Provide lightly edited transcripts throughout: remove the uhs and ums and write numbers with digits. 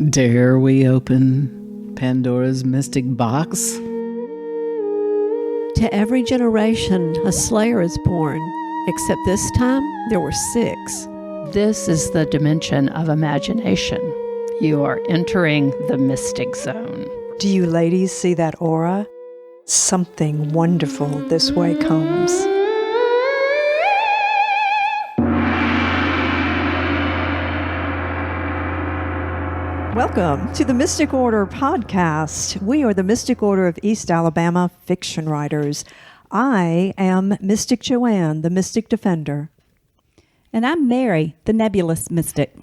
Dare we open Pandora's mystic box? To every generation, a slayer is born, except this time there were 6. This is the dimension of imagination. You are entering the mystic zone. Do you ladies see that aura? Something wonderful this way comes. Welcome to the Mystic Order podcast. We are the Mystic Order of East Alabama fiction writers. I am Mystic Joanne, the Mystic Defender. And I'm Mary, the Nebulous Mystic.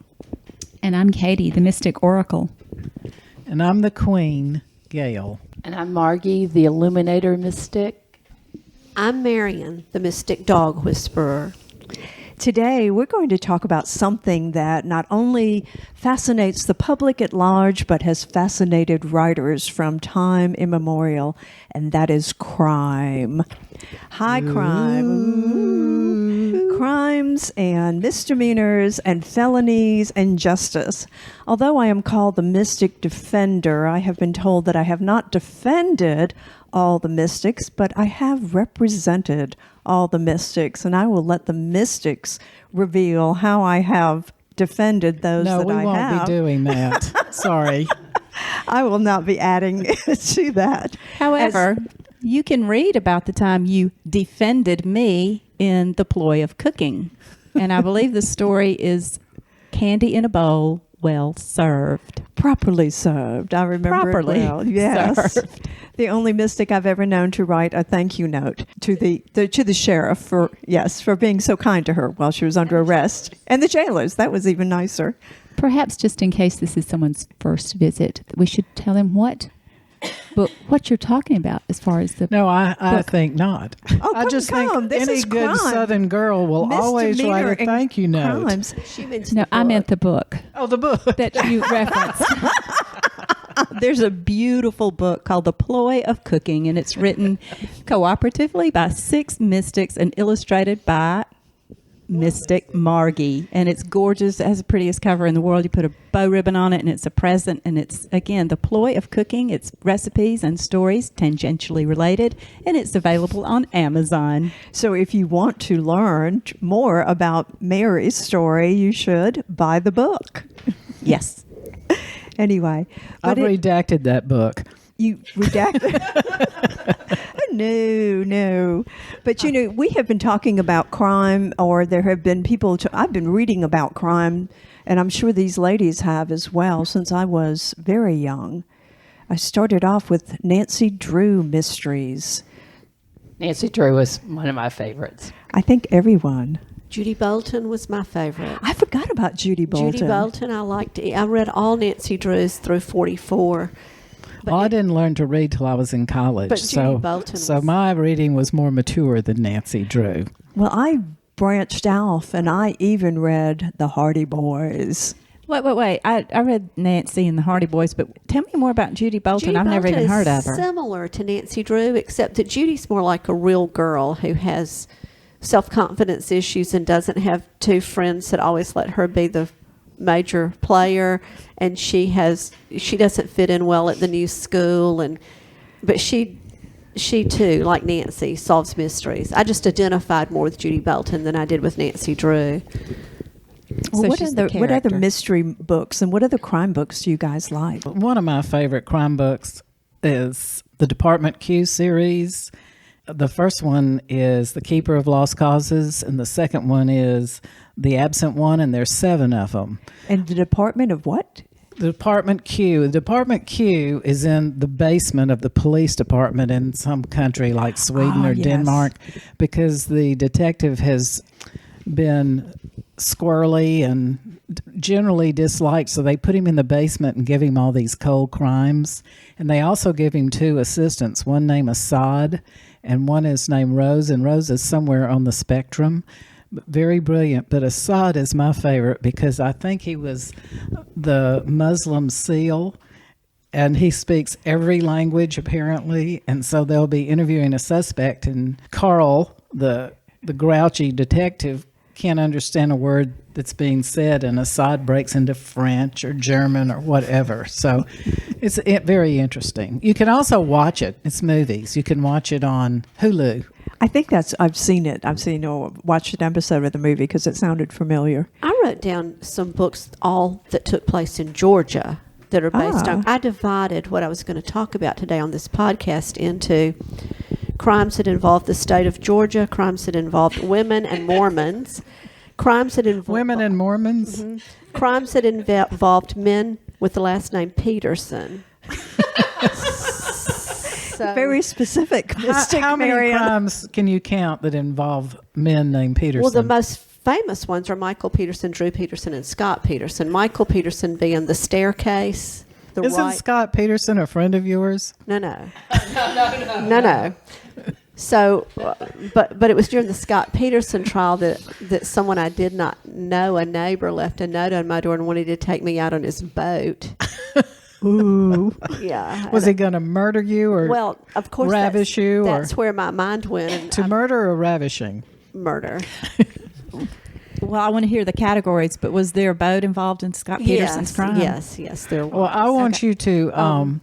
And I'm Katie, the Mystic Oracle. And I'm the Queen, Gail. And I'm Margie, the Illuminator Mystic. I'm Marian, the Mystic Dog Whisperer. Today, we're going to talk about something that not only fascinates the public at large, but has fascinated writers from time immemorial, and that is crime. High crime. Ooh. Crimes and misdemeanors and felonies and justice. Although I am called the Mystic Defender, I have been told that I have not defended all the mystics, but I have represented all the mystics, and I will let the mystics reveal how I have defended those that I have. No, we won't be doing that. Sorry. I will not be adding to that. However, you can read about the time you defended me in The Ploy of Cooking. And I believe the story is Candy in a Bowl, Well Served. Properly served. I remember Properly it well. Yes. served. The only mystic I've ever known to write a thank you note to the sheriff for being so kind to her while she was under arrest. And the jailers. That was even nicer. Perhaps just in case this is someone's first visit, we should tell them what you're talking about as far as the No, I think not. Oh, I just think this any is good crime. Southern girl will always write a thank you note. Crimes. She meant No, I meant the book Oh, the book. that you referenced. There's a beautiful book called The Ploy of Cooking, and it's written cooperatively by 6 mystics and illustrated by Mystic Margie. And it's gorgeous. It has the prettiest cover in the world. You put a bow ribbon on it, and it's a present. And it's, again, The Ploy of Cooking. It's recipes and stories tangentially related, and it's available on Amazon. So if you want to learn more about Mary's story, you should buy the book. Yes. Anyway. I've redacted that book. You redacted? No. But, we have been talking about crime, or there have been people, I've been reading about crime, and I'm sure these ladies have as well, since I was very young. I started off with Nancy Drew mysteries. Nancy Drew was one of my favorites. I think everyone. Judy Bolton was my favorite. I forgot about Judy Bolton. Judy Bolton, I liked it. I read all Nancy Drews through 44. Well, I didn't learn to read till I was in college. But Judy Bolton so my reading was more mature than Nancy Drew. Well, I branched off, and I even read The Hardy Boys. Wait. I read Nancy and the Hardy Boys, but tell me more about Judy Bolton. I've never even heard of her. Similar to Nancy Drew, except that Judy's more like a real girl who has self-confidence issues and doesn't have 2 friends that always let her be the major player, and she doesn't fit in well at the new school, but she too, like Nancy, solves mysteries. I just identified more with Judy Bolton than I did with Nancy Drew. Well, So what she's the other character. mystery books and what other crime books do you guys like? One of my favorite crime books is the Department Q series. The first one is The Keeper of Lost Causes, and the second one is The Absent One, and there's 7 of them. And the Department of what? The Department Q. The Department Q is in the basement of the police department in some country like Sweden or yes. Denmark, because the detective has been squirrely and generally disliked, so they put him in the basement and give him all these cold crimes. And they also give him 2 assistants, one named Assad and one is named Rose, and Rose is somewhere on the spectrum. Very brilliant, but Assad is my favorite because I think he was the Muslim SEAL, and he speaks every language apparently, and so they'll be interviewing a suspect, and Carl, the grouchy detective, can't understand a word that's being said, and Assad breaks into French or German or whatever. So it's very interesting. You can also watch it. It's movies. You can watch it on Hulu. I think I've seen it. I've seen or watched an episode of the movie because it sounded familiar. I wrote down some books, all that took place in Georgia, that are based on. I divided what I was going to talk about today on this podcast into crimes that involved the state of Georgia, crimes that involved women and Mormons, crimes that involved Women and Mormons? crimes that involved men with the last name Peterson. So, Very specific, Mystic How many Marian. crimes can you count that involve men named Peterson? well, the most famous ones are Michael Peterson, Drew Peterson, and Scott Peterson. Michael Peterson being the staircase. Isn't Scott Peterson a friend of yours? No. So, but it was during the Scott Peterson trial that someone I did not know, a neighbor, left a note on my door and wanted to take me out on his boat. Ooh. Yeah. Was he going to murder you or Well, of course, ravish you? That's or where my mind went. And to murder or ravishing? murder. Well, I want to hear the categories, but was there a boat involved in Scott Peterson's crime? Yes, there was. Well, I want you to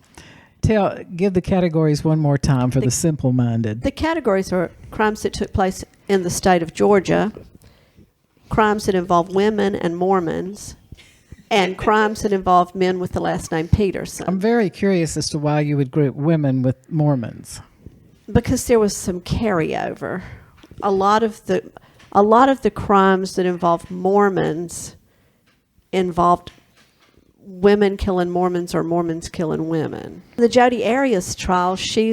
give the categories one more time for the simple-minded. The categories are crimes that took place in the state of Georgia, crimes that involve women and Mormons, and crimes that involve men with the last name Peterson. I'm very curious as to why you would group women with Mormons. Because there was some carryover. A lot of the crimes that involved Mormons involved women killing Mormons or Mormons killing women. The Jodi Arias trial, she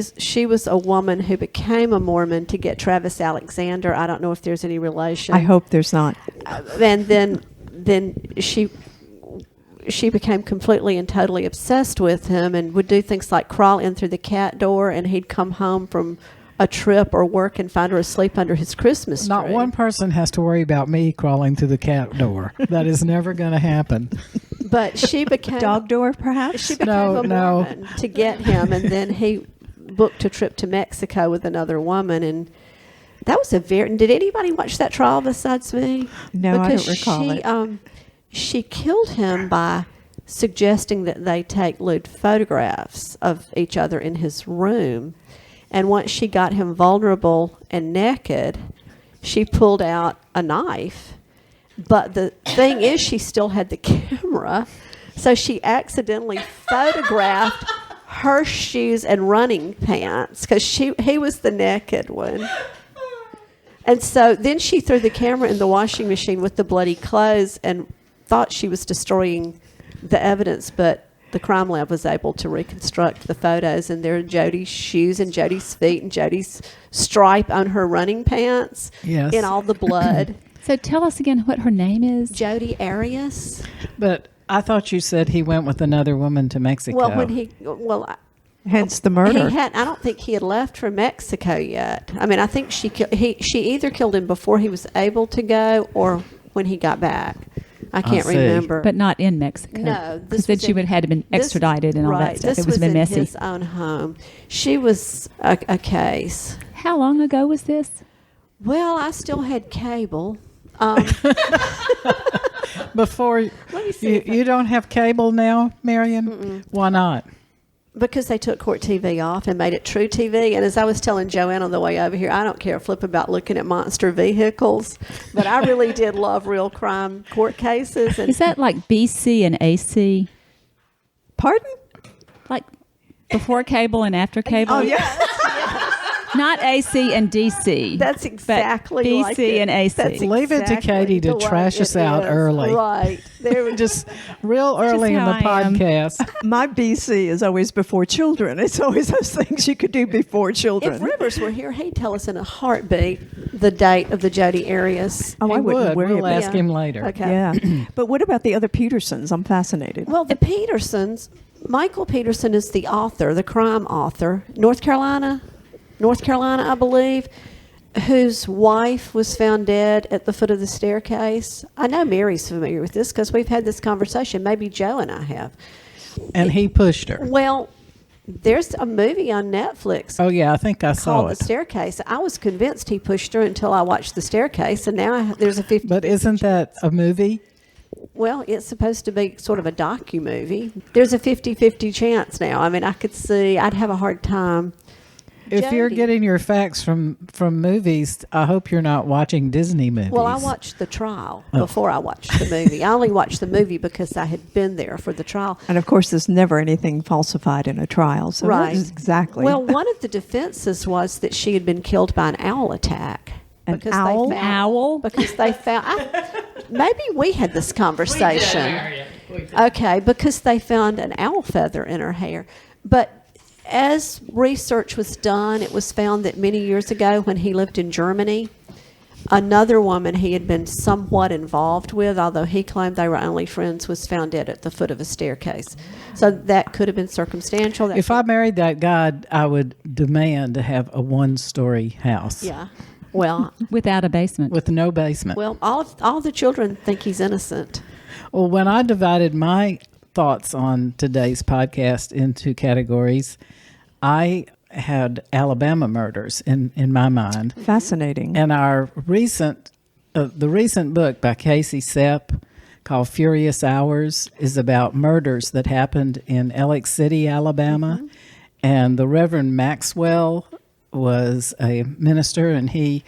was a woman who became a Mormon to get Travis Alexander. I don't know if there's any relation. I hope there's not. And then she became completely and totally obsessed with him and would do things like crawl in through the cat door, and he'd come home from a trip or work and find her asleep under his Christmas tree. Not one person has to worry about me crawling through the cat door. That is never going to happen. But she became Dog door, perhaps? She became a Mormon to get him, and then he booked a trip to Mexico with another woman, and that was a very. Did anybody watch that trial besides me? No, I Because don't recall it. She killed him by suggesting that they take lewd photographs of each other in his room, and once she got him vulnerable and naked, she pulled out a knife. But the thing is, she still had the camera, so she accidentally photographed her shoes and running pants because he was the naked one. And so then she threw the camera in the washing machine with the bloody clothes and thought she was destroying the evidence, but the crime lab was able to reconstruct the photos, and there are Jodi's shoes and Jodi's feet and Jodi's stripe on her running pants in all the blood. So tell us again what her name is. Jodi Arias. But I thought you said he went with another woman to Mexico. Hence the murder. I don't think he had left for Mexico yet. I mean, I think she either killed him before he was able to go or when he got back. I can't see. remember. But not in Mexico. No, because then she would have had to been extradited and all that stuff. This It was been in messy. his own home. She was a case. How long ago was this? Well, I still had cable. Before Let me see. you don't have cable now, Marian? Why not? Because they took court TV off and made it true TV. And as I was telling Joanne on the way over here, I don't care a flip about looking at monster vehicles, but I really did love real crime court cases. And Is that like BC and AC? Pardon? Like before cable and after cable? Oh, yeah. Not AC and DC. that's exactly BC like it. and AC. That's Leave it to exactly Katie to the way trash us it out is. early. Right. There we Just real early in the how I am. podcast. My BC is always before children. It's always those things you could do before children. If Rivers were here, he'd tell us in a heartbeat the date of the Jodi Arias. Oh, He I wouldn't would. worry We'll about ask Yeah. him later. Okay. Yeah. But what about the other Petersons? I'm fascinated. Well, the Petersons, Michael Peterson is the author, the crime author, North Carolina, I believe, whose wife was found dead at the foot of the staircase. I know Mary's familiar with this because we've had this conversation. Maybe Joe and I have. And he pushed her. Well, There's a movie on Netflix Oh yeah, I think I saw called it. The Staircase. I was convinced he pushed her until I watched The Staircase, and now there's a 50. But isn't that a movie? Well, it's supposed to be sort of a docu-movie. There's a 50-50 chance now. I mean, I could see I'd have a hard time. If you're Jody. getting your facts from movies, I hope you're not watching Disney movies. Well, I watched the trial Oh. before I watched the movie. I only watched the movie because I had been there for the trial. And of course, there's never anything falsified in a trial. So Right. that is exactly. Well, one of the defenses was that she had been killed by an owl attack. An Because owl? They found, Owl? Because they found. Maybe we had this conversation. Okay, because they found an owl feather in her hair. But as research was done, it was found that many years ago when he lived in Germany, another woman he had been somewhat involved with, although he claimed they were only friends, was found dead at the foot of a staircase. So that could have been circumstantial. That if could- I married that guy, I would demand to have a one-story house Yeah. Well, Without a basement. with no basement. well, all the children think he's innocent. Well, when I divided my thoughts on today's podcast into categories, I had Alabama murders in my mind. fascinating. And our the recent book by Casey Sepp called Furious Hours is about murders that happened in Alex City, Alabama. And the Reverend Maxwell was a minister, and he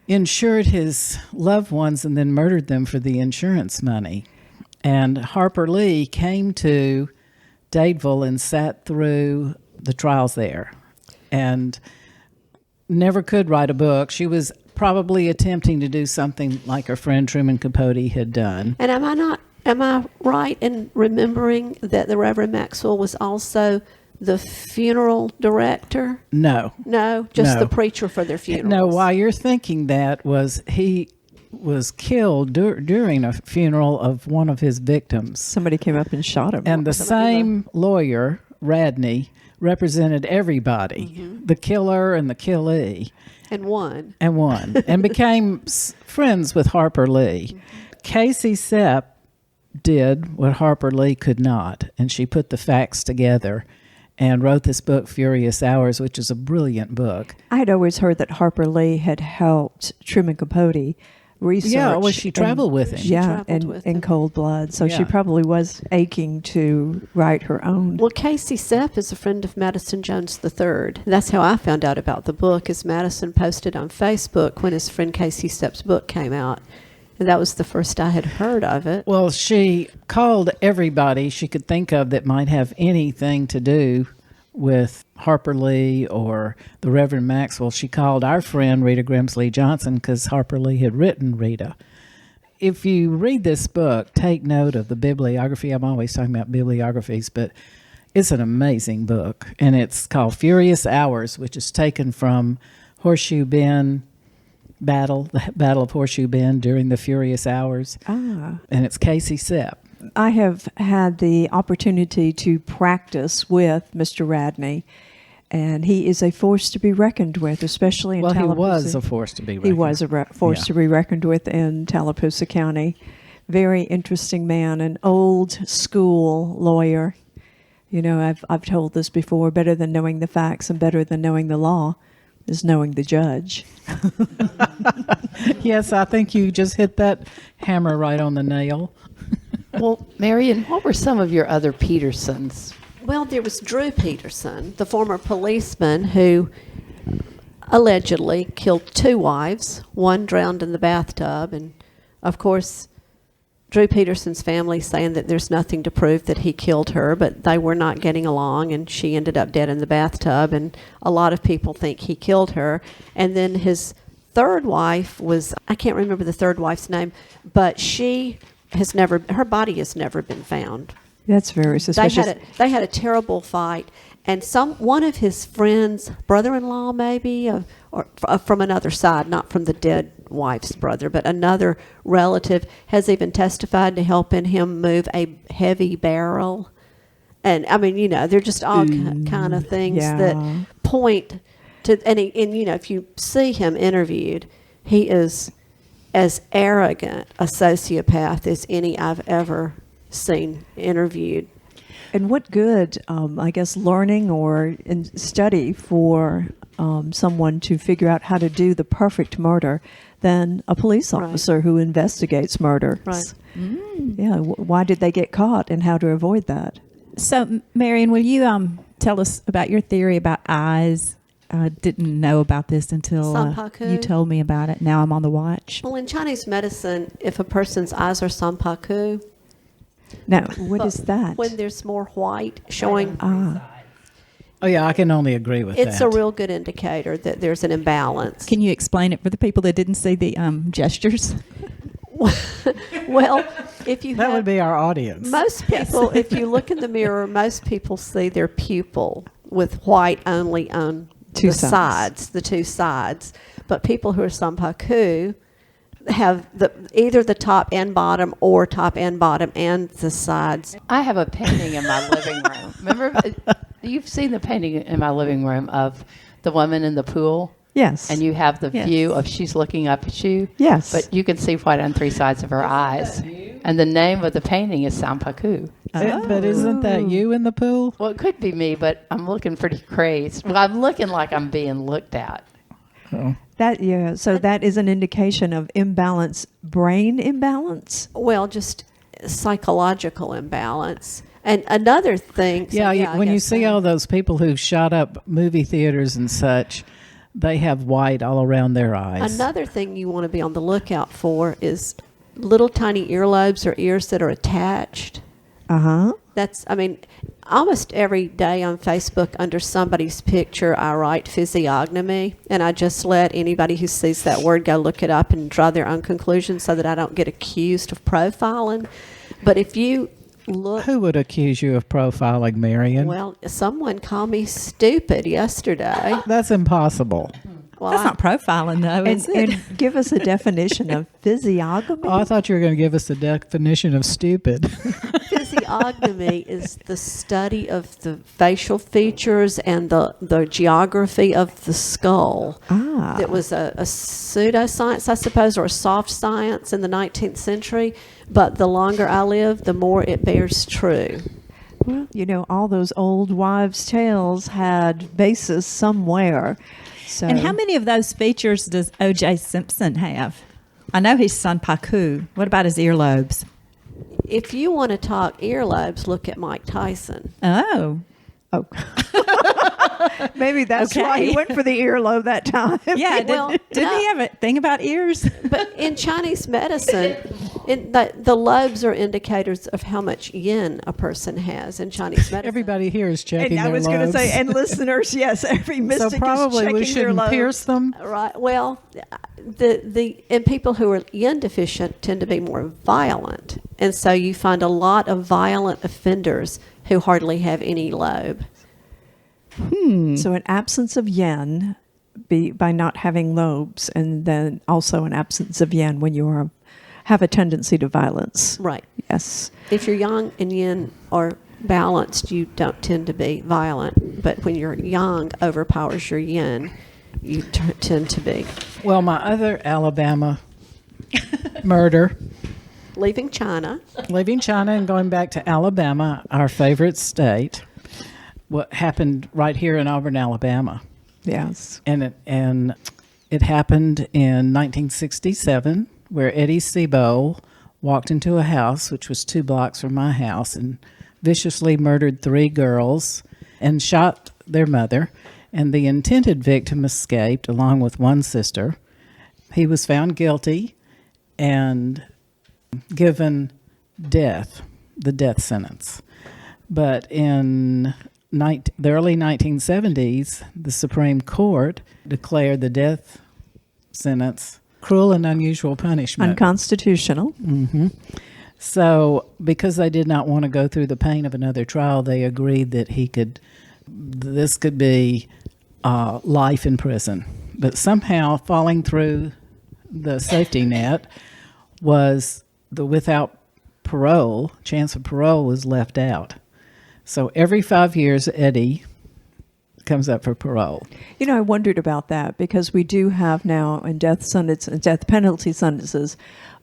insured his loved ones and then murdered them for the insurance money. And Harper Lee came to Dadeville and sat through the trials there and never could write a book. She was probably attempting to do something like her friend Truman Capote had done. And am I right in remembering that the Reverend Maxwell was also the funeral director? No. No, just No. the preacher for their funerals. No, why you're thinking that was he was killed during a funeral of one of his victims. Somebody came up and shot him. And the same lawyer, Radney, represented everybody, the killer and the killee, And one. and won, and became friends with Harper Lee. Casey Sepp did what Harper Lee could not, and she put the facts together and wrote this book, Furious Hours, which is a brilliant book. I had always heard that Harper Lee had helped Truman Capote research. Yeah, well, she traveled with him. She Yeah, traveled and with in him. cold blood. So she Yeah. probably was aching to write her own. Well, Casey Sepp is a friend of Madison Jones III. That's how I found out about the book, is Madison posted on Facebook when his friend Casey Sepp's book came out. And that was the first I had heard of it. Well, she called everybody she could think of that might have anything to do with Harper Lee or the Reverend Maxwell. She called our friend Rita Grimsley Johnson because Harper Lee had written Rita. If you read this book, take note of the bibliography. I'm always talking about bibliographies, but it's an amazing book. And it's called Furious Hours, which is taken from Horseshoe Bend Battle, the Battle of Horseshoe Bend during the Furious Hours. Ah. And it's Casey Sepp. I have had the opportunity to practice with Mr. Radney, and he is a force to be reckoned with, especially in Well, he Tallapoosa. was a force to be reckoned. He was a force Yeah. to be reckoned with in Tallapoosa County. Very interesting man, an old school lawyer. You know, I've told this before, better than knowing the facts and better than knowing the law is knowing the judge. Yes, I think you just hit that hammer right on the nail. Well, Marian, what were some of your other Petersons? Well, there was Drew Peterson, the former policeman who allegedly killed 2 wives, one drowned in the bathtub. And, of course, Drew Peterson's family saying that there's nothing to prove that he killed her, but they were not getting along, and she ended up dead in the bathtub. And a lot of people think he killed her. And then his third wife was, I can't remember the third wife's name, but her body has never been found. That's very suspicious. They had a terrible fight, and one of his friends, brother-in-law maybe, or from another side, not from the dead wife's brother, but another relative, has even testified to helping him move a heavy barrel. And I mean, you know, they're just all kind of things yeah. that point to. And you know, if you see him interviewed, he is as arrogant a sociopath as any I've ever seen interviewed. And what good, I guess, learning or study for someone to figure out how to do the perfect murder than a police Right. officer who investigates murders. Right. Yeah, why did they get caught and how to avoid that? So, Marian, will you tell us about your theory about eyes? I didn't know about this until Sanpaku. you told me about it. Now I'm on the watch. Well, in Chinese medicine, if a person's eyes are Sanpaku, Now, what is that? when there's more white showing, Oh, yeah, I can only agree with that. it's a real good indicator that there's an imbalance. Can you explain it for the people that didn't see the gestures? Well, if you That have, would be our audience. most people, if you look in the mirror, most people see their pupil with white only on Two the sides. the two sides. But people who are Sanpaku have either the top and bottom or top and bottom and the sides. I have a painting in my living room. Remember, you've seen the painting in my living room of the woman in the pool? Yes. And you have the Yes. view of she's looking up at you. Yes. But you can see white on three sides of her eyes. And the name of the painting is Sanpaku. But isn't that you in the pool? Well, it could be me, but I'm looking pretty crazed. Well, I'm looking like I'm being looked at. So that is an indication of brain imbalance. Well, just psychological imbalance. And another thing. so Yeah, I when you guess see so. all those people who shot up movie theaters and such, they have white all around their eyes. Another thing you want to be on the lookout for is little tiny earlobes or ears that are attached. That's, I mean, almost every day on Facebook under somebody's picture, I write physiognomy, and I just let anybody who sees that word go look it up and draw their own conclusions so that I don't get accused of profiling. But if you look, Who would accuse you of profiling, Marian? well, someone called me stupid yesterday. That's impossible. Well, That's not profiling, though, is it? And give us a definition of physiognomy. Oh, I thought you were going to give us a definition of stupid. Physiognomy is the study of the facial features and the geography of the skull. It was a pseudoscience, I suppose, or a soft science in the 19th century. But the longer I live, the more it bears true. Well, all those old wives' tales had basis somewhere. So, And how many of those features does O.J. Simpson have? I know he's Sanpaku. What about his earlobes? If you want to talk earlobes, look at Mike Tyson. Oh. maybe that's why he Okay. went for the earlobe that time. Yeah, Well, didn't no. he have a thing about ears? But in Chinese medicine, the lobes are indicators of how much yin a person has in Chinese medicine. Everybody here is checking And I their was going to lobes. say, and listeners, yes, every mystic so probably is checking we their shouldn't lobes. pierce them. Right. Well, and people who are yin deficient tend to be more violent, and so you find a lot of violent offenders who hardly have any lobe. So an absence of yen by not having lobes, and then also an absence of yen when you have a tendency to violence. Right. Yes. If you're yang and yin are balanced, you don't tend to be violent. But when your yang overpowers your yin, you tend to be. Well, my other Alabama murder, Leaving China. leaving China and going back to Alabama, our favorite state, what happened right here in Auburn, Alabama. Yes. And it happened in 1967, where Eddie Sebo walked into a house, which was 2 blocks from my house, and viciously murdered 3 girls and shot their mother. And the intended victim escaped along with 1 sister. He was found guilty and given the death sentence. But in the early 1970s, the Supreme Court declared the death sentence cruel and unusual punishment. Unconstitutional. So, because they did not want to go through the pain of another trial, they agreed that this could be life in prison. But somehow, falling through the safety net was the without parole, chance of parole was left out. So every 5 years, Eddie comes up for parole. I wondered about that because we do have now in death penalty sentences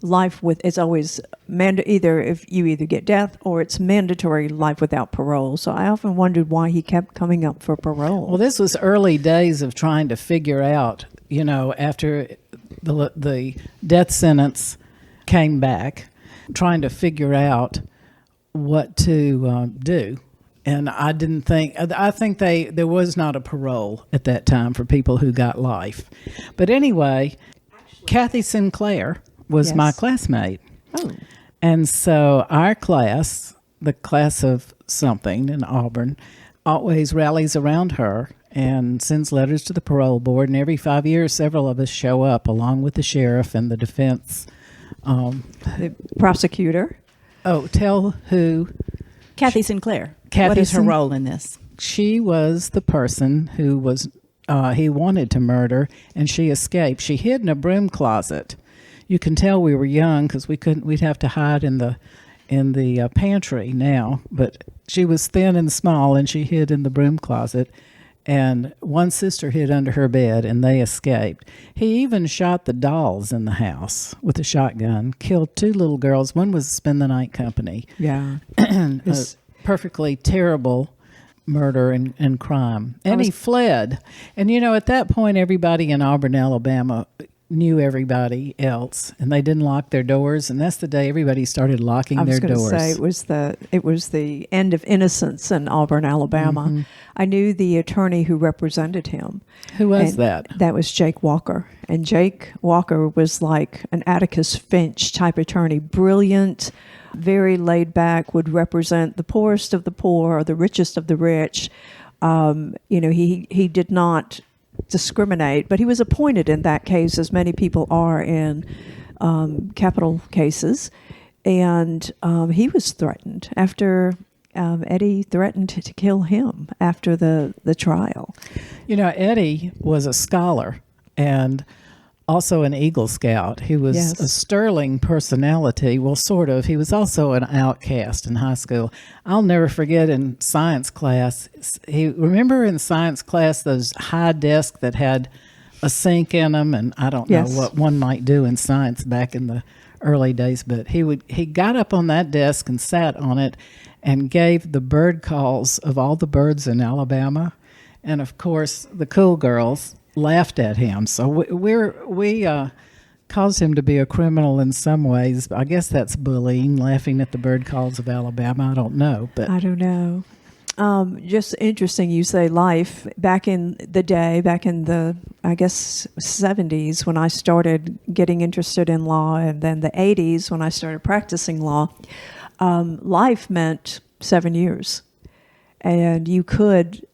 life with, it's always either if you either get death or it's mandatory life without parole. So I often wondered why he kept coming up for parole. Well, this was early days of trying to figure out, after the death sentence came back, trying to figure out what to do. And I think there was not a parole at that time for people who got life. But anyway, Kathy Sinclair was Yes. my classmate. Oh. And so our class, the class of something in Auburn, always rallies around her and sends letters to the parole board. And every 5 years, several of us show up along with the sheriff and the defense. The prosecutor. Oh, tell who. Kathy Sinclair. Kathy what is her Sin- role in this? She was the person who was he wanted to murder, and she escaped. She hid in a broom closet. You can tell we were young because we'd have to hide in the pantry now. But she was thin and small, and she hid in the broom closet. And one sister hid under her bed, and they escaped. He even shot the dolls in the house with a shotgun, killed 2 little girls. One was spend the night company. Yeah. A perfectly terrible murder and crime. And he fled. And, at that point, everybody in Auburn, Alabama knew everybody else, and they didn't lock their doors. And that's the day everybody started locking their doors. I was going to say it was the end of innocence in Auburn, Alabama. Mm-hmm. I knew the attorney who represented him. Who was And that? That was Jake Walker. And Jake Walker was like an Atticus Finch type attorney, brilliant, very laid back, would represent the poorest of the poor or the richest of the rich. He did not discriminate, but he was appointed in that case, as many people are in capital cases. And he was threatened after Eddie threatened to kill him after the trial. Eddie was a scholar and also an Eagle Scout. He was Yes. a sterling personality. Well, sort of. He was also an outcast in high school. I'll never forget in science class, remember in science class those high desks that had a sink in them, and I don't Yes. know what one might do in science back in the early days, but he got up on that desk and sat on it and gave the bird calls of all the birds in Alabama. And of course, the cool girls laughed at him. So we caused him to be a criminal in some ways. I guess that's bullying, laughing at the bird calls of Alabama. I don't know, but I don't know. Just interesting you say life. Back in the day, back in the, I guess, 70s when I started getting interested in law, and then the 80s when I started practicing law, life meant 7 years. And you could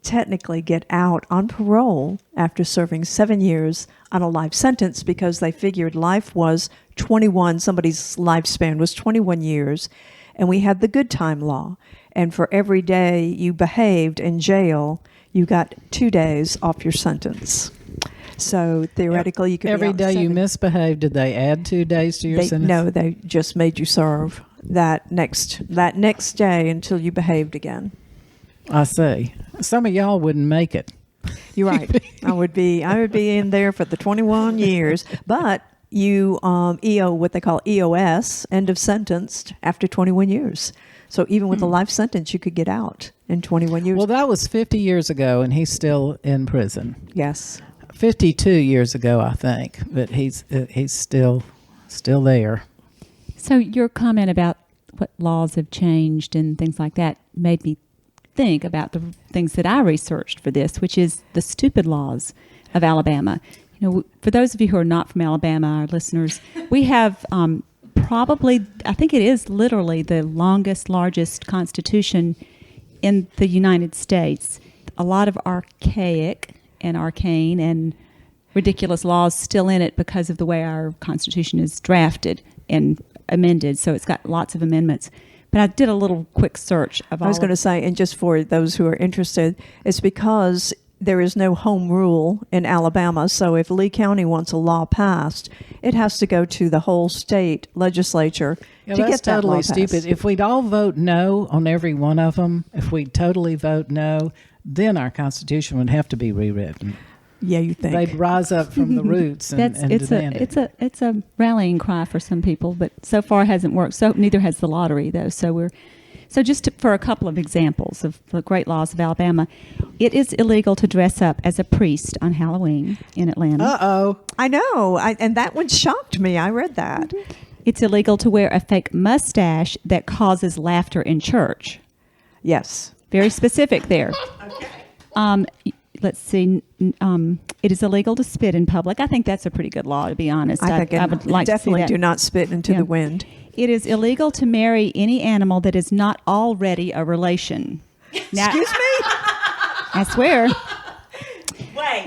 technically get out on parole after serving 7 years on a life sentence because they figured life was 21, somebody's lifespan was 21 years, and we had the good time law. And for every day you behaved in jail, you got 2 days off your sentence. So theoretically, you could every be out day you 7. misbehaved, did they add 2 days to your sentence? No, they just made you serve that next day until you behaved again. I see. Some of y'all wouldn't make it. You're right. I would be in there for the 21 years, but you what they call EOS, end of sentence, after 21 years. So even with a life sentence, you could get out in 21 years. Well, that was 50 years ago, and he's still in prison. Yes. 52 years ago, I think, but he's still there. So your comment about what laws have changed and things like that made me think about the things that I researched for this, which is the stupid laws of Alabama. For those of you who are not from Alabama, our listeners, we have probably, I think it is literally the largest constitution in the United States. A lot of archaic and arcane and ridiculous laws still in it because of the way our Constitution is drafted and amended. So it's got lots of amendments. But I did a little quick search of all. I was going to say, and just for those who are interested, it's because there is no home rule in Alabama. So if Lee County wants a law passed, it has to go to the whole state legislature to that's get that totally law stupid. passed. If we'd all vote no on every one of them, if we totally vote no, then our Constitution would have to be rewritten. Yeah, you think. they'd rise up from the roots and demand it. It's a rallying cry for some people, but so far it hasn't worked. So neither has the lottery, though. For a couple of examples of the great laws of Alabama, it is illegal to dress up as a priest on Halloween in Atlanta. Uh-oh. I know. And that one shocked me. I read that. It's illegal to wear a fake mustache that causes laughter in church. Yes. Very specific there. Let's see. It is illegal to spit in public. I think that's a pretty good law, to be honest. I would like definitely to see that. do not spit into Yeah. the wind. It is illegal to marry any animal that is not already a relation. Now, Excuse me? I swear. Wait.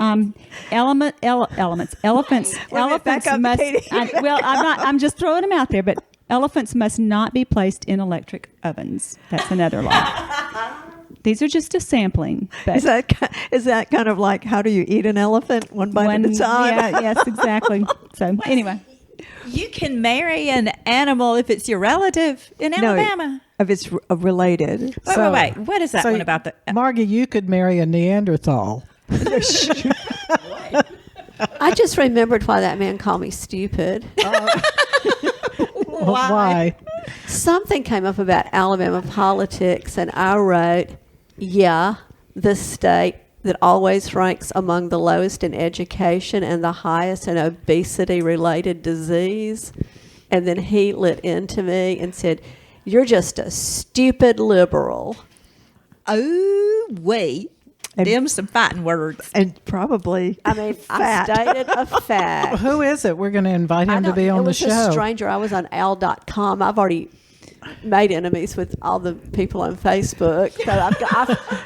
Elephants back up, must. Katie. I'm just throwing them out there. But elephants must not be placed in electric ovens. That's another law. These are just a sampling. But Is that kind of like how do you eat an elephant one bite at a time? Yeah, yes, exactly. So anyway, You can marry an animal if it's your relative in Alabama. If it's related. Wait. What is that one about the... Margie, you could marry a Neanderthal. I just remembered why that man called me stupid. Why? Something came up about Alabama politics, and I wrote, yeah, the state that always ranks among the lowest in education and the highest in obesity-related disease. And then he lit into me and said, you're just a stupid liberal. Oh, wait. Them some fighting words. And probably I mean, fat. I stated a fact. Who is it? We're going to invite him to be on the It show. was a stranger. I was on al.com. I've already made enemies with all the people on Facebook. So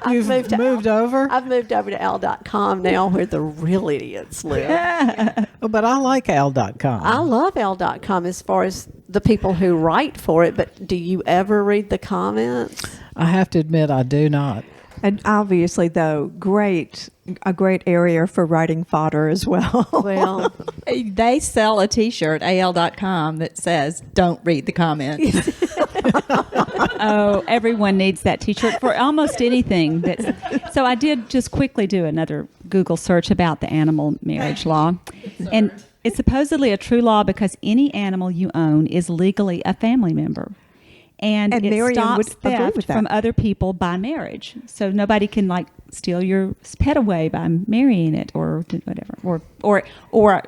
I've You've moved over? I've moved over to al.com now where the real idiots live. Oh, but I like al.com. I love al.com as far as the people who write for it, but do you ever read the comments? I have to admit, I do not. And obviously, though, a great area for writing fodder as well. Well, They sell a T-shirt, al.com, that says, don't read the comments. oh, everyone needs that T-shirt for almost anything. So I did just quickly do another Google search about the animal marriage law, and it's supposedly a true law because any animal you own is legally a family member. And it Marian stops would agree theft with that. from other people by marriage. So nobody can steal your pet away by marrying it or whatever. Or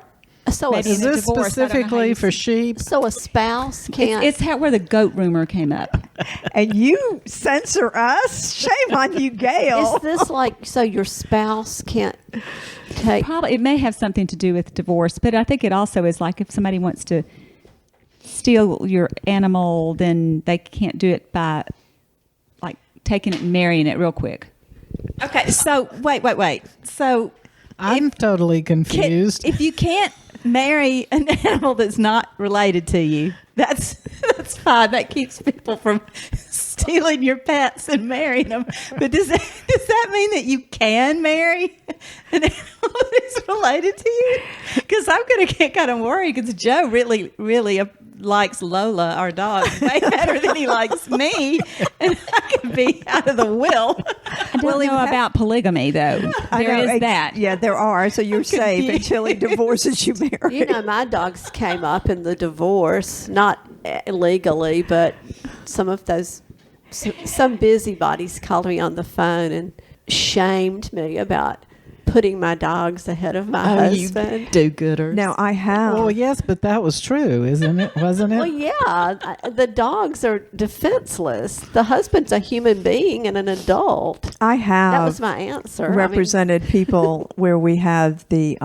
so maybe Is in a this divorce, I don't know how specifically you for sheep? a spouse can't. it's where the goat rumor came up. And you censor us? Shame on you, Gail. Is this so your spouse can't take? Probably it may have something to do with divorce, but I think it also is if somebody wants to steal your animal, then they can't do it by taking it and marrying it real quick. Okay, so wait. So I'm totally confused. if you can't marry an animal that's not related to you, that's fine. That keeps people from stealing your pets and marrying them. But does that mean that you can marry an animal that's related to you? Because I'm going to get kind of worried because Joe really likes Lola, our dog, way better than he likes me, and I could be out of the will. I don't know about polygamy, though. There is that. Yeah, there are. So you're safe until he divorces you, Mary. You know, my dogs came up in the divorce, not legally, but some busybodies called me on the phone and shamed me about putting my dogs ahead of my husband. Do-gooders. Now, I have. Well, yes, but that was true, isn't it? Wasn't it? Well, yeah, the dogs are defenseless. The husband's a human being and an adult. I have. That was my answer. Represented people where we have the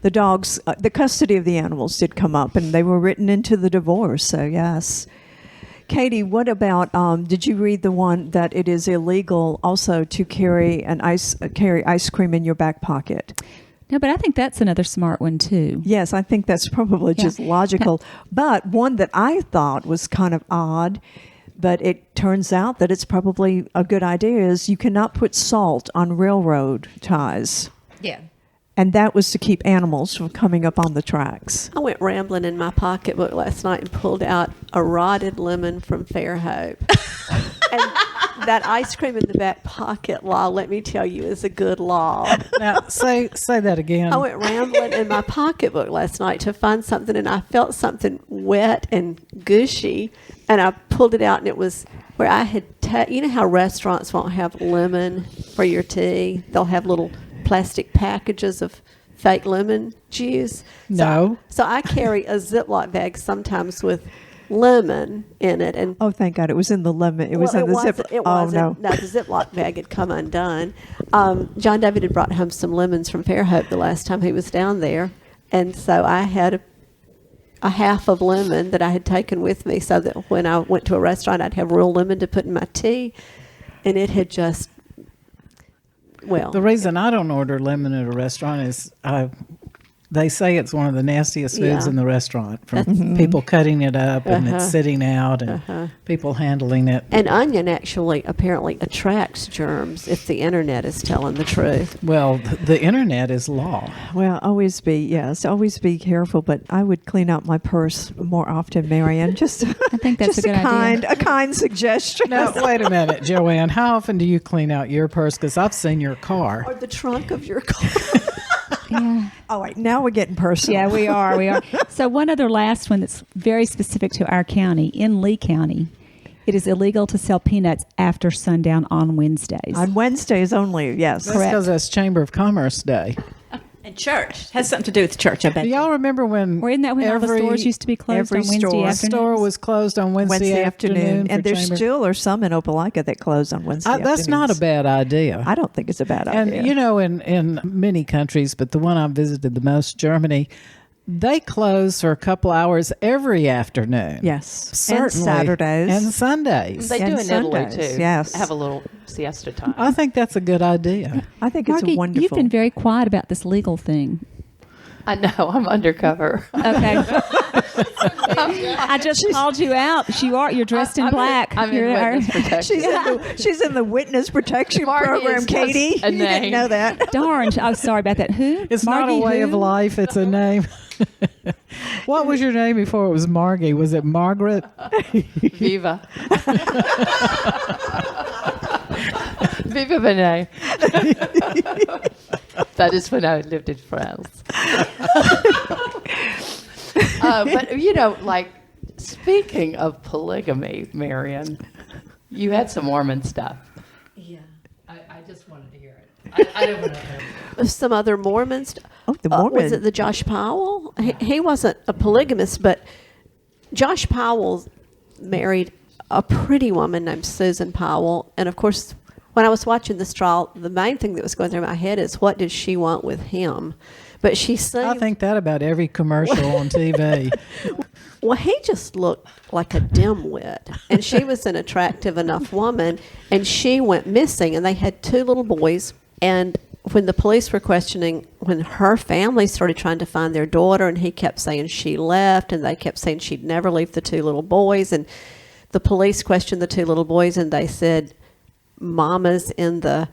dogs, the custody of the animals did come up, and they were written into the divorce. So yes. Katie, what about? Did you read the one that it is illegal also to carry ice cream in your back pocket? No, but I think that's another smart one too. Yes, I think that's probably just logical. But one that I thought was kind of odd, but it turns out that it's probably a good idea, is you cannot put salt on railroad ties. Yeah. And that was to keep animals from coming up on the tracks. I went rambling in my pocketbook last night and pulled out a rotted lemon from Fairhope. And that ice cream in the back pocket law, let me tell you, is a good law. Now, say that again. I went rambling in my pocketbook last night to find something, and I felt something wet and gushy, and I pulled it out, and it was where I had, you know how restaurants won't have lemon for your tea? They'll have little plastic packages of fake lemon juice. No. So I carry a Ziploc bag sometimes with lemon in it, and Oh, thank God. It was in the lemon. It was in the zip. It Oh, wasn't. no. No, the Ziploc bag had come undone. John David had brought home some lemons from Fairhope the last time he was down there, and so I had a half of lemon that I had taken with me, so that when I went to a restaurant, I'd have real lemon to put in my tea, and it had just, well, The reason I don't order lemon at a restaurant is they say it's one of the nastiest foods Yeah. in the restaurant, from people cutting it up and Uh-huh. it's sitting out and people handling it. and onion actually apparently attracts germs if the internet is telling the truth. Well, the internet is law. Well, always be careful. But I would clean out my purse more often, Marian. Just I think that's just a good idea. a kind suggestion. Now, wait a minute, Joanne. How often do you clean out your purse? Because I've seen your Or car. the trunk of your car. Yeah. Oh, wait, now we're getting personal. Yeah, we are. We are. So one other last one that's very specific to our county. In Lee County, it is illegal to sell peanuts after sundown on Wednesdays. On Wednesdays only. Yes. That's because that's Chamber of Commerce Day. And church has something to do with church, I bet. Do y'all remember when Or isn't that when all the stores used to be closed every on Wednesday store- afternoons? store was closed on Wednesday afternoon? and for there Chamber? still are some in Opelika that close on Wednesday. That's not a afternoons. bad idea. I don't think it's a bad And idea. you know, in many countries, but the one I visited the most, Germany, they close for a couple hours every afternoon. yes, Certainly. and Saturdays And Sundays. They And do in Italy Sundays, too. yes. Have a little siesta time. I think that's a good idea. I think it's Margie, wonderful. you've been very quiet about this legal thing. I know. I'm undercover. Okay. I just called you out. You're dressed in I'm black. I'm in You're witness protection. She's in the witness protection Margie program, is just Katie. a You didn't name. know that. Darn. Oh, sorry about that. Who? It's not a Margie way of who? life, it's a name. What was your name before it was Margie? Was it Margaret? Viva. Viva Benet. That is when I lived in France. But, you know, like, speaking of polygamy, Marian, you had some Mormon stuff. Yeah, I just wanted to hear it. I don't want to hear it. Some other Mormons. Oh, the Mormon. Was it the Josh Powell? He wasn't a polygamist, but Josh Powell married a pretty woman named Susan Powell. And of course, when I was watching this trial, the main thing that was going through my head is, what did she want with him? But she seemed, I think that about every commercial on TV. well, he just looked like a dimwit. And she was an attractive enough woman, and she went missing. And they had 2 little boys. And when the police were questioning, when her family started trying to find their daughter, and he kept saying she left, and they kept saying she'd never leave the 2 little boys. And the police questioned the 2 little boys, and they said, Mama's in the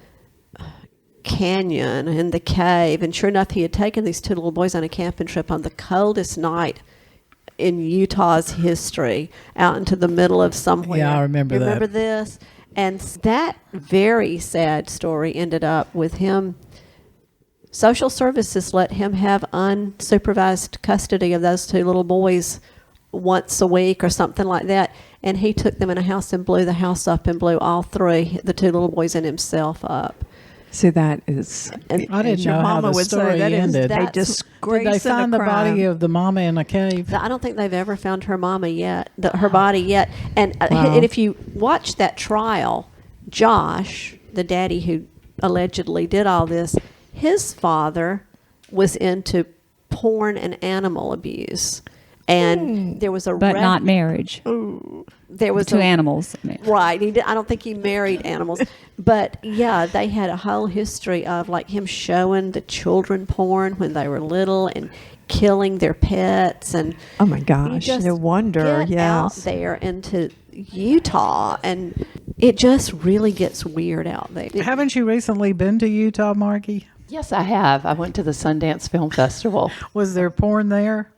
canyon, in the cave. And sure enough, he had taken these 2 little boys on a camping trip on the coldest night in Utah's history, out into the middle of somewhere. Yeah, I remember You that. remember this? And that very sad story ended up with him. Social services let him have unsupervised custody of those 2 little boys once a week or something like that. And he took them in a house and blew the house up and blew all 3, the 2 little boys and himself up. See, that is. And I didn't as your know how mama the would story say, that is ended. a That's- disgrace. Did they find and the a crime. body of the mama in a cave? I don't think they've ever found her mama yet, her body yet. And, Wow. and if you watch that trial, Josh, the daddy who allegedly did all this, his father was into porn and animal abuse. And there was a But not marriage. there was To a, animals. I mean. Right. I don't think he married animals. But yeah, they had a whole history of like him showing the children porn when they were little and killing their pets. And Oh my you gosh! just No wonder. get out Yes. there into Utah, and it just really gets weird out there. Haven't you recently been to Utah, Margie? Yes, I have. I went to the Sundance Film Festival. Was there porn there?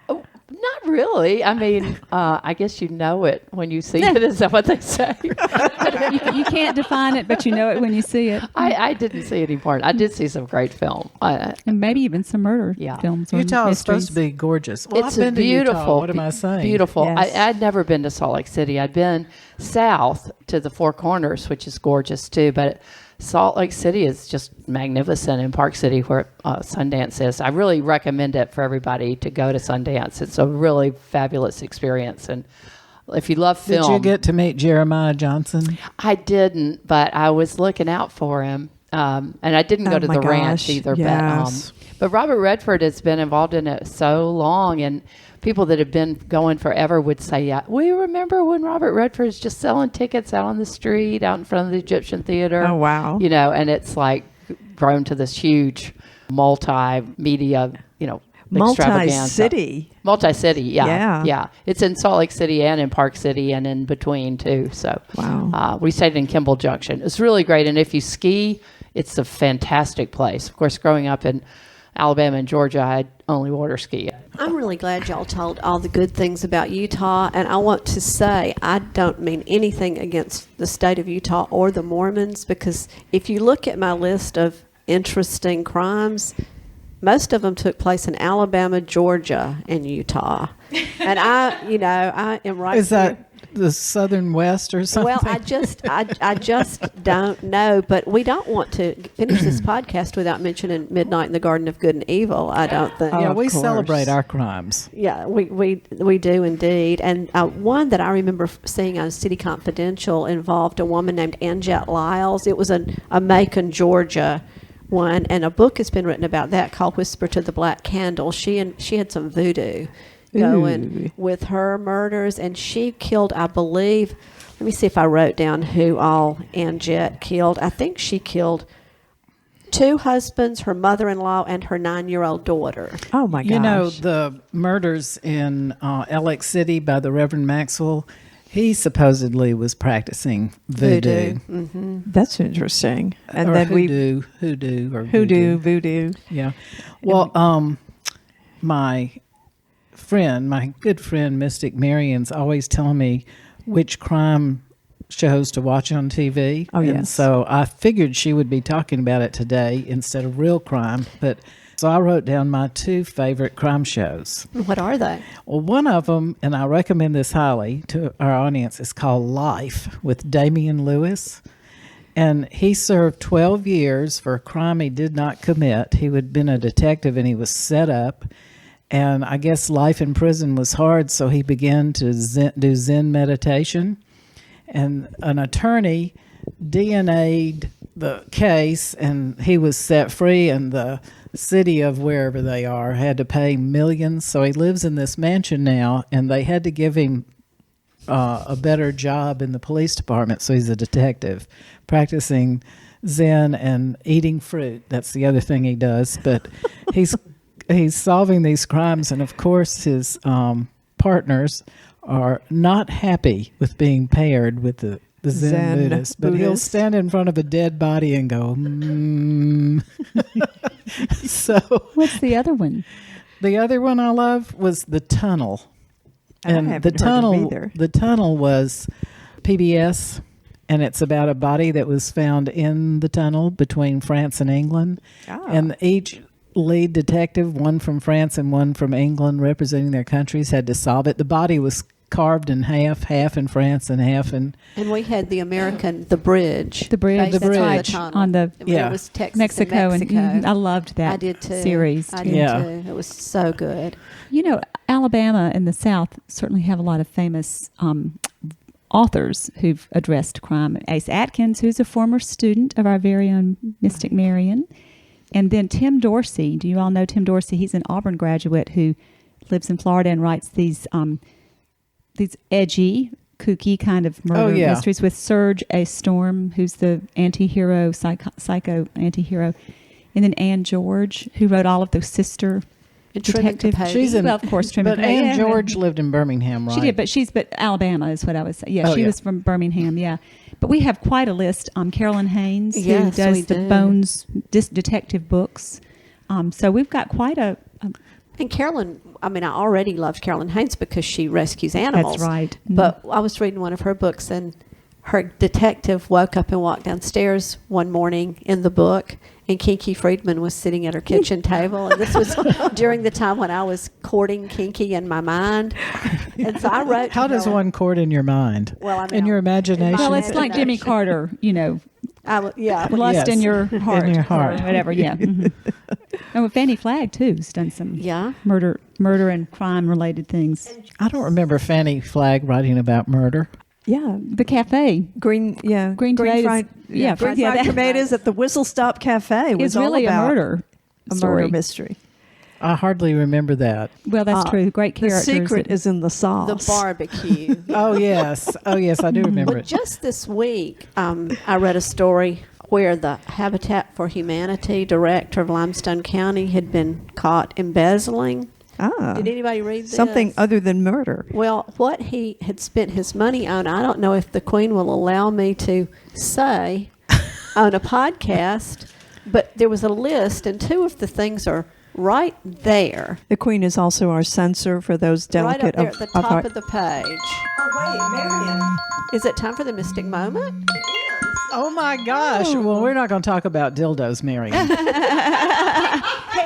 Oh, not really. I mean, I guess you know it when you see it. Is that what they say? You can't define it, but you know it when you see it. I didn't see any porn. I did see some great film. And maybe even some murder Yeah. films. Or Utah is mysteries. supposed to be gorgeous. Well, It's I've been to beautiful. Utah. What am I saying? Beautiful. Yes. I'd never been to Salt Lake City. I'd been south to the Four Corners, which is gorgeous too. But Salt Lake City is just magnificent, in Park City, where Sundance is. I really recommend it for everybody to go to Sundance. It's a really fabulous experience. And if you love film, Did you get to meet Jeremiah Johnson? I didn't, but I was looking out for him. And I didn't go Oh to my the ranch gosh, either. yes. But Robert Redford has been involved in it so long, and people that have been going forever would say, yeah, we remember when Robert Redford was just selling tickets out on the street, out in front of the Egyptian Theater. Oh, wow. You know, and it's like grown to this huge multimedia, extravaganza. Multi-city. Multi-city, Yeah. yeah. It's in Salt Lake City and in Park City and in between too. So Wow. we stayed in Kimball Junction. It's really great, and if you ski, it's a fantastic place. Of course, growing up in Alabama and Georgia, I only water ski. I'm really glad y'all told all the good things about Utah, and I want to say I don't mean anything against the state of Utah or the Mormons, because if you look at my list of interesting crimes, most of them took place in Alabama, Georgia, and Utah. And I am right Is here. that the Southern West or something? Well, I just don't know, but we don't want to finish this podcast without mentioning Midnight in the Garden of Good and Evil. I don't think. yeah, of we course. celebrate our crimes. Yeah, we do indeed. And one that I remember seeing on City Confidential involved a woman named Anjette Lyles. It was a Macon, Georgia one, and a book has been written about that called Whisper to the Black Candle. She had some voodoo going with her murders, and she killed, I believe, let me see if I wrote down who all Anjette killed. I think she killed 2 husbands, her mother-in-law, and her 9-year-old daughter. Oh, my gosh. You know, the murders in Alex City by the Reverend Maxwell, he supposedly was practicing voodoo. That's interesting. And or then hoodoo, voodoo. Yeah. Well, my good friend, Mystic Marian's always telling me which crime shows to watch on TV. Oh, And yes. so I figured she would be talking about it today instead of real crime. So I wrote down my 2 favorite crime shows. What are they? Well, one of them, and I recommend this highly to our audience, is called Life with Damian Lewis. And he served 12 years for a crime he did not commit. He had been a detective and he was set up. And I guess life in prison was hard, so he began to do Zen meditation. And an attorney DNA'd the case, and he was set free, and the city of wherever they are had to pay millions. So he lives in this mansion now, and they had to give him a better job in the police department. So he's a detective practicing Zen and eating fruit. That's the other thing he does. But he's solving these crimes, and of course his partners are not happy with being paired with the Zen Buddhist. But he'll stand in front of a dead body and go, So What's the other one? the other one I love was The Tunnel. I And haven't the heard of tunnel, either. the tunnel was PBS, and it's about a body that was found in the tunnel between France and England. Ah. And each lead detective, one from France and one from England, representing their countries, had to solve it. The body was carved in half in France and half in. And we had the American, the bridge. The bridge, based that's on right, tunnel. on the Yeah. It was Texas Mexico, and Mexico. I loved that I did too. series. I too. did Yeah. too. It was so good. You know, Alabama and the South certainly have a lot of famous authors who've addressed crime. Ace Atkins, who's a former student of our very own Mystic Marian. And then Tim Dorsey. Do you all know Tim Dorsey? He's an Auburn graduate who lives in Florida and writes these edgy, kooky kind of murder yeah. mysteries with Serge A. Storm, who's the anti-hero, psycho anti-hero. And then Ann George, who wrote all of those sister And Truman detective. Capote. She's in, Well, of course, Truman but Capote, Ann yeah. George lived in Birmingham, right? She did, but Alabama is what I was saying. Yeah, Oh, she yeah. was from Birmingham, yeah. But we have quite a list. Carolyn Haynes, who Yes, we does the do. Bones detective books. So we've got quite a And Carolyn, I mean, I already loved Carolyn Haynes because she rescues animals. That's right. But I was reading one of her books, and her detective woke up and walked downstairs one morning in the book, and Kinky Friedman was sitting at her kitchen table. And this was during the time when I was courting Kinky in my mind. And so I wrote. How does one court in your mind? Well, I mean, in your imagination? Well, it's like Jimmy Carter, yeah. lust Yes. in your heart. In your heart. Or whatever, yeah. Mhm. And with Fannie Flagg, too, has done some Yeah. murder and crime-related things. I don't remember Fannie Flagg writing about murder. Yeah. The cafe. Green tomatoes. green fried that- tomatoes at the Whistle Stop Cafe was It's really all a about murder a story. murder mystery. I hardly remember that. Well, that's true. Great The characters. secret is in the sauce. The barbecue. Oh, yes. I do remember Well, it. just this week, I read a story where the Habitat for Humanity director of Limestone County had been caught embezzling. Did anybody read this? Something other than murder. Well, what he had spent his money on, I don't know if the Queen will allow me to say on a podcast, but there was a list, and two of the things are right there. The Queen is also our censor for those Right up delicate there at the of top our, of the page. Oh wait, Marian. Is it time for the mystic moment? Oh, my gosh. Well, we're not going to talk about dildos, Marian.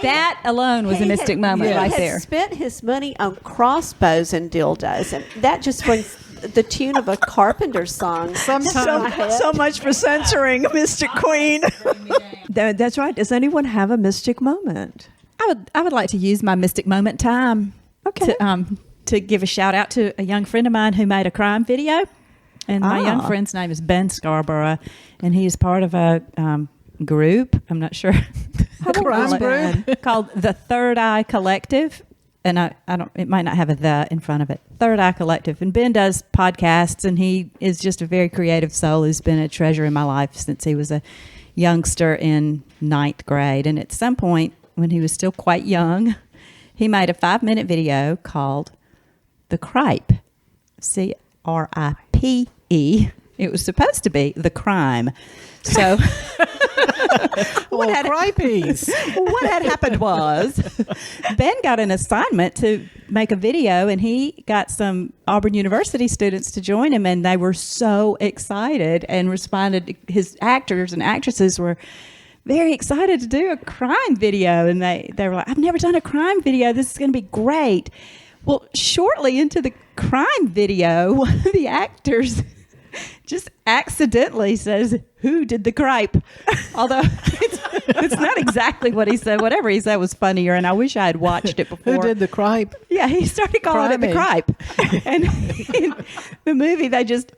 That alone was a mystic moment Yes. right He there. had spent his money on crossbows and dildos, and that just brings the tune of a Carpenter song. to my head. So much for censoring Mystic Queen. That's right. Does anyone have a mystic moment? I would like to use my mystic moment time Okay. to give a shout out to a young friend of mine who made a crime video. And my young Ah. friend's name is Ben Scarborough, and he is part of a group. I'm not sure. Crime group? Called the Third Eye Collective. And I don't, it might not have a "the" in front of it. Third Eye Collective. And Ben does podcasts, and he is just a very creative soul who's been a treasure in my life since he was a youngster in 9th grade. And at some point, when he was still quite young, he made a 5-minute video called The Cripe. CRIPE. It was supposed to be the crime. So What cripes? what had happened was Ben got an assignment to make a video, and he got some Auburn University students to join him, and they were so excited and responded. His actors and actresses were very excited to do a crime video, and they were like, I've never done a crime video. This is going to be great. Well, shortly into the crime video, one of the actors just accidentally says, "Who did the cripe?" Although it's not exactly what he said. Whatever he said was funnier, and I wish I had watched it before. Who did the cripe? Yeah, he started calling it the cripe. And in the movie,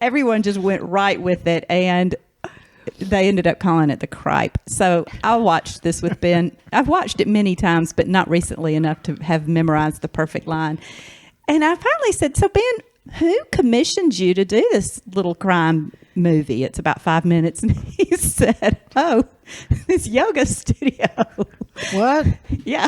everyone just went right with it, and they ended up calling it the cripe. So I watched this with Ben. I've watched it many times, but not recently enough to have memorized the perfect line. And I finally said, "So Ben, who commissioned you to do this little crime movie? It's about 5 minutes." And he said, "Oh, this yoga studio." What? Yeah.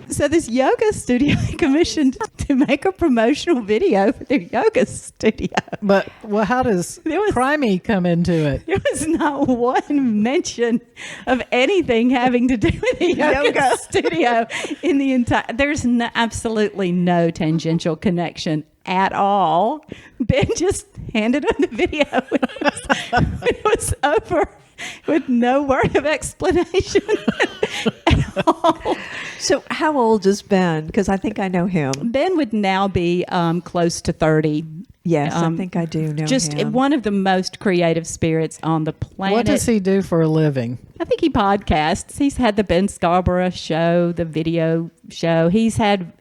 So this yoga studio commissioned to make a promotional video for their yoga studio. But, well, how does crimey come into it? There was not one mention of anything having to do with the yoga studio in the entire. There's absolutely no tangential connection at all. Ben just handed him the video when it was over with no word of explanation at all. So how old is Ben? Because I think I know him. Ben would now be close to 30. Yes, I think I do know Just him. one of the most creative spirits on the planet. What does he do for a living? I think he podcasts. He's had the Ben Scarborough show, the video show. He's had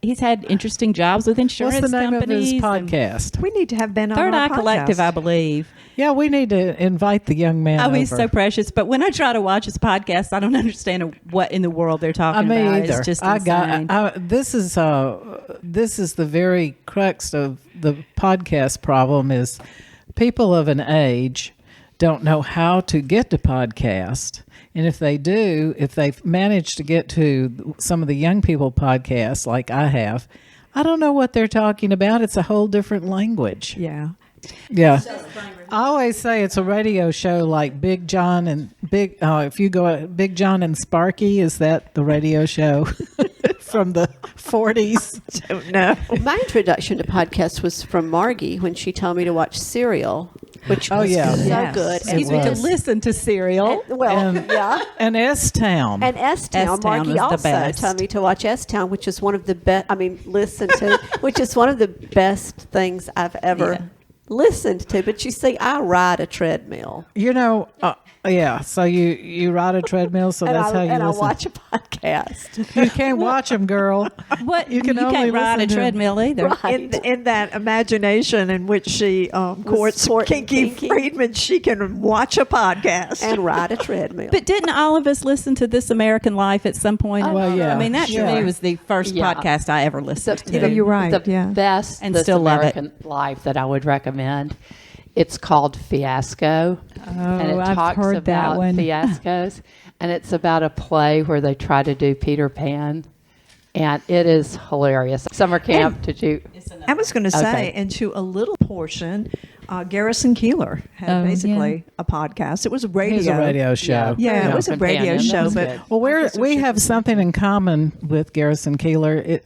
interesting jobs with insurance What's the name of companies. his and podcast? We need to have Ben on Third our Eye podcast. Collective, I believe. Yeah, we need to invite the young man Oh, he's over. so precious. But when I try to watch his podcast, I don't understand what in the world they're talking Me about. either. It's just insane. This is the very crux of the podcast problem is people of an age don't know how to get to podcast. And if they do, if they've managed to get to some of the young people podcasts like I have, I don't know what they're talking about. It's a whole different language. Yeah. Yeah. I always say it's a radio show like Big John and if you go Big John and Sparky, is that the radio show? from the 40s. No. Well, my introduction to podcasts was from Margie when she told me to watch Serial, which was yeah. so Yes. good. Excuse me, to listen to Serial. Yeah. And S-Town. And S-Town. S-Town Margie was the also best. told me to watch S-Town, which is one of the best, listen to, which is one of the best things I've ever listened to. But you see, I ride a treadmill. You know, yeah, so you ride a treadmill, so that's how you and listen. I watch a podcast. You can't watch them, girl. What? You can only can't ride listen a to 'em. treadmill either. In that imagination in which she courts courting Kinky Kinky. Friedman, she can watch a podcast. And ride a treadmill. But didn't all of us listen to This American Life at some point? well, yeah. I mean, that to Sure. me was the first Yeah. podcast I ever listened to. Yeah, you're right, The yeah. best And This still love it. American Life that I would recommend. It's called Fiasco. and it I've talks heard that about one. fiascos. And it's about a play where they try to do Peter Pan. And it is hilarious. Summer camp, did you? I was going to say, Okay. and to a little portion, Garrison Keillor had Oh, basically a podcast. It was a radio. He's a radio show. Yeah, it was a radio Companion. show, That's but good. Well, we have something in common with Garrison Keillor.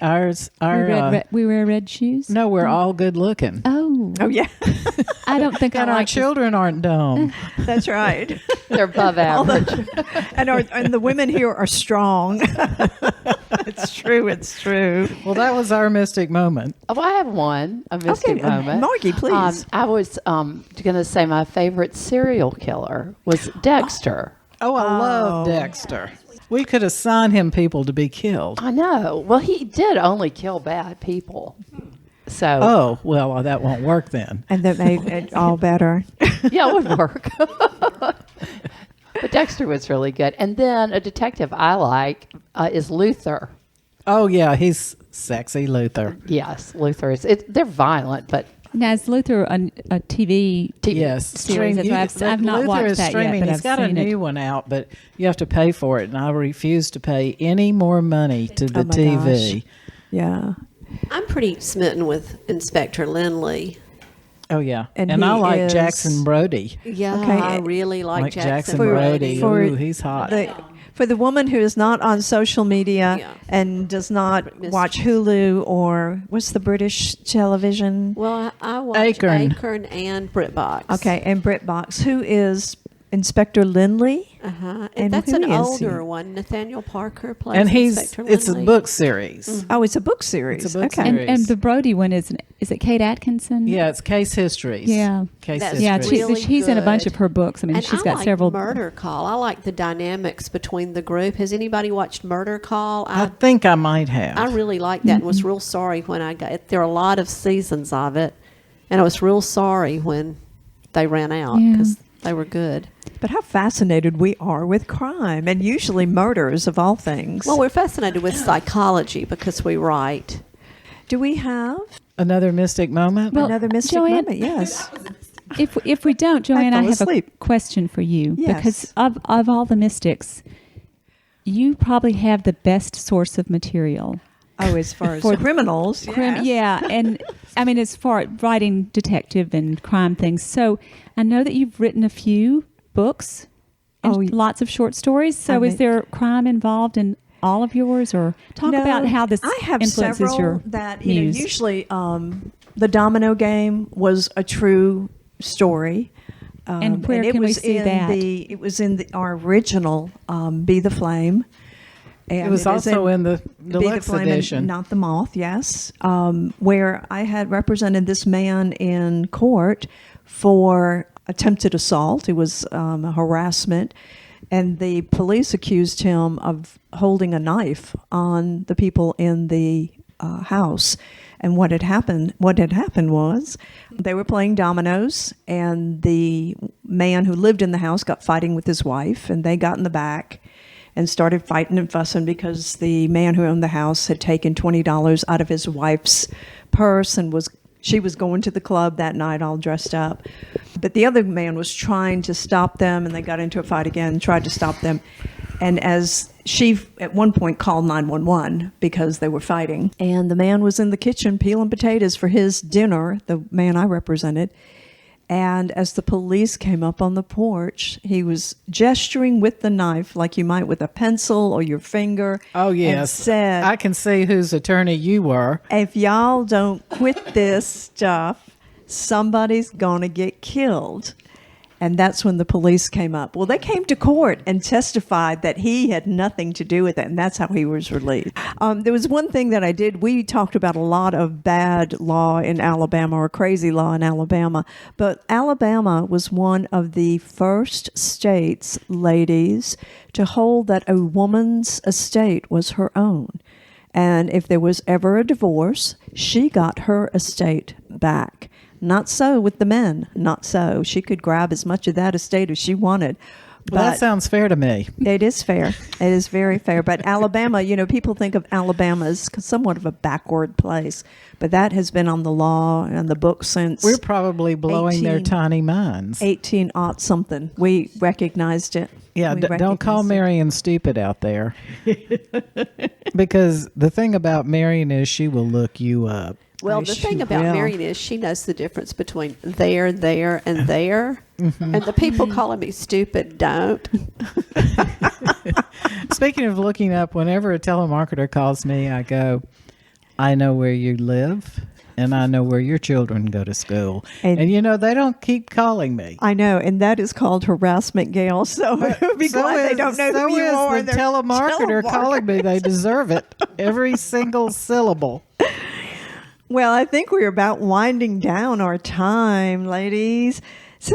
We wear red shoes. No, we're all good looking. Oh, oh yeah, I don't think I And our like this. children aren't dumb. that's right. They're above average. and the women here are strong. It's true. It's true. Well, that was our mystic moment. Oh, I have a mystic moment. Margie, please. I was going to say my favorite serial killer was Dexter. Oh, I love Dexter. We could assign him people to be killed. I know. Well, he did only kill bad people. So, Oh, well, that won't work then. And that made it all better. yeah, it would work. But Dexter was really good. And then a detective I like is Luther. Oh, yeah, he's sexy Luther. Yes, Luther is. They're violent, but Now, is Luther a TV? Yes, series? I've not Luther watched is that yet, streaming. but He's I've got a seen it. new one out, but you have to pay for it, and I refuse to pay any more money to the Oh, my TV. gosh. Yeah. I'm pretty smitten with Inspector Lindley. Oh yeah, And and I he like is- Jackson Brody. Yeah, Okay. I really like Jackson Brody. For- Ooh, he's hot. For the woman who is not on social media Yeah. and does not Miss- watch Hulu or what's the British television? Well, I watch Acorn. Acorn and BritBox. Okay, and BritBox. Who is Inspector Lindley? Uh-huh. And That's who an is he? older one. Nathaniel Parker plays And Inspector it's a Lindley. book series. Oh, it's a book series. It's a book okay. series. And the Brody one is it Kate Atkinson? Yeah, it's case histories. Yeah. Case That's histories. Yeah, really she's in a bunch good. of her books. I mean, And she's I got like several. Murder Call. I like the dynamics between the group. Has anybody watched Murder Call? I think I might have. I really liked that and was real sorry when I got it. There are a lot of seasons of it, and I was real sorry when they ran out Yeah. because they were good. But how fascinated we are with crime and usually murders of all things. Well, we're fascinated with psychology because we write. do we have Another mystic moment. Well, another mystic Joanne- moment? Yes. If we don't, Joanne, I fell have asleep. a question for you. Yes. Because of all the mystics, you probably have the best source of material. Oh, as far as For- criminals, yes. Yeah, and I mean, as far as writing detective and crime things. So I know that you've written a few books and Oh, lots of short stories. So I is mean- there crime involved in all of yours, or talk No, about how this I have influences several your that muse? usually the Domino Game was a true story. And where it can we was see in that? It was in our original Be the Flame. And it was is also in the Be the deluxe Flame and edition. Not the Moth, yes. Where I had represented this man in court for attempted assault. It was a harassment. And the police accused him of holding a knife on the people in the house. And what had happened was they were playing dominoes, and the man who lived in the house got fighting with his wife, and they got in the back and started fighting and fussing because the man who owned the house had taken $20 out of his wife's purse and she was going to the club that night all dressed up. But the other man was trying to stop them, and they got into a fight again, tried to stop them. And as she, at one point, called 911 because they were fighting. And the man was in the kitchen peeling potatoes for his dinner, the man I represented. And as the police came up on the porch, he was gesturing with the knife like you might with a pencil or your finger. Oh, and yes. said, I can see whose attorney you were. if y'all don't quit this stuff, somebody's going to get killed. And that's when the police came up. Well, they came to court and testified that he had nothing to do with it, and that's how he was released. There was one thing that I did. We talked about a lot of bad law in Alabama or crazy law in Alabama, but Alabama was one of the first states, ladies, to hold that a woman's estate was her own. And if there was ever a divorce, she got her estate back. Not so with the men. Not so. She could grab as much of that estate as she wanted. Well, that sounds fair to me. It is fair. It is very fair. But Alabama, you know, people think of Alabama as somewhat of a backward place. But that has been on the law and the book since We're probably blowing their tiny minds. 18 something. We recognized it. Yeah, We don't call recognized it. Marian stupid out there. Because the thing about Marian is she will look you up. Well, Oh, the she thing about will. Marian is she knows the difference between there, and there. And the people calling me stupid don't. Speaking of looking up, whenever a telemarketer calls me, I go, I know where you live and I know where your children go to school. And you know, they don't keep calling me. I know, and that is called harassment, Gail. So be glad they don't know who you are. The telemarketer calling me. They deserve it. Every single syllable. Well, I think we're about winding down our time, ladies. So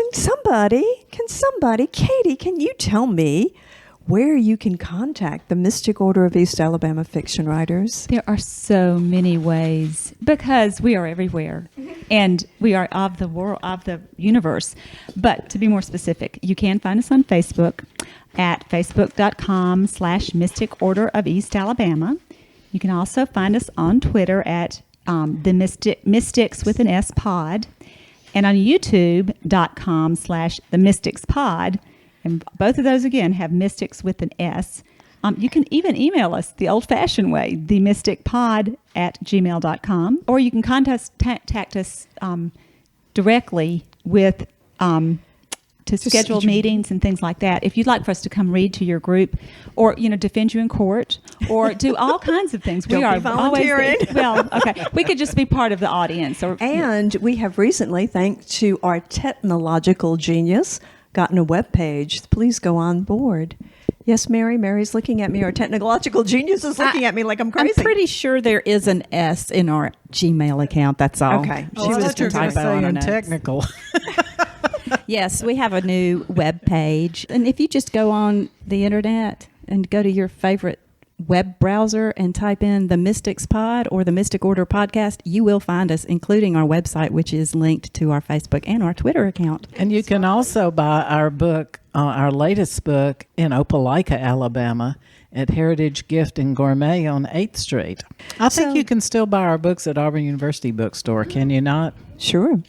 Katie, can you tell me where you can contact the Mystic Order of East Alabama fiction writers? There are so many ways because we are everywhere and we are of the world, of the universe. But to be more specific, you can find us on Facebook at facebook.com/Mystic Order of East Alabama. You can also find us on Twitter at the Mystics with an S pod, and on youtube.com/the Mystics pod. And both of those, again, have Mystics with an S. You can even email us the old-fashioned way, themysticpod@gmail.com, or you can contact us directly with to schedule meetings and things like that. If you'd like for us to come read to your group, or defend you in court, or do all kinds of things, we are volunteering. We could just be part of the audience. And we have recently, thanks to our technological genius, gotten a web page. Please go on board. Yes, Mary's looking at me. Our technological genius is looking at me like I'm crazy. I'm pretty sure there is an S in our Gmail account. That's all. Okay. I thought you were going to say in notes. technical. Yes, we have a new web page. And if you just go on the internet and go to your favorite web browser and type in the Mystics Pod or the Mystic Order Podcast, you will find us, including our website, which is linked to our Facebook and our Twitter account. And you can also buy our book, our latest book, in Opelika, Alabama, at Heritage Gift and Gourmet on 8th Street. I think you can still buy our books at Auburn University Bookstore, can you not? Sure.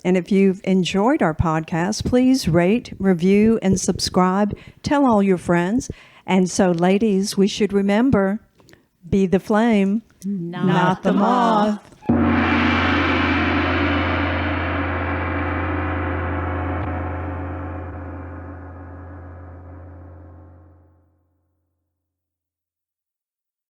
And if you've enjoyed our podcast, please rate, review, and subscribe. Tell all your friends. And so, ladies, we should remember, be the flame, Not the moth.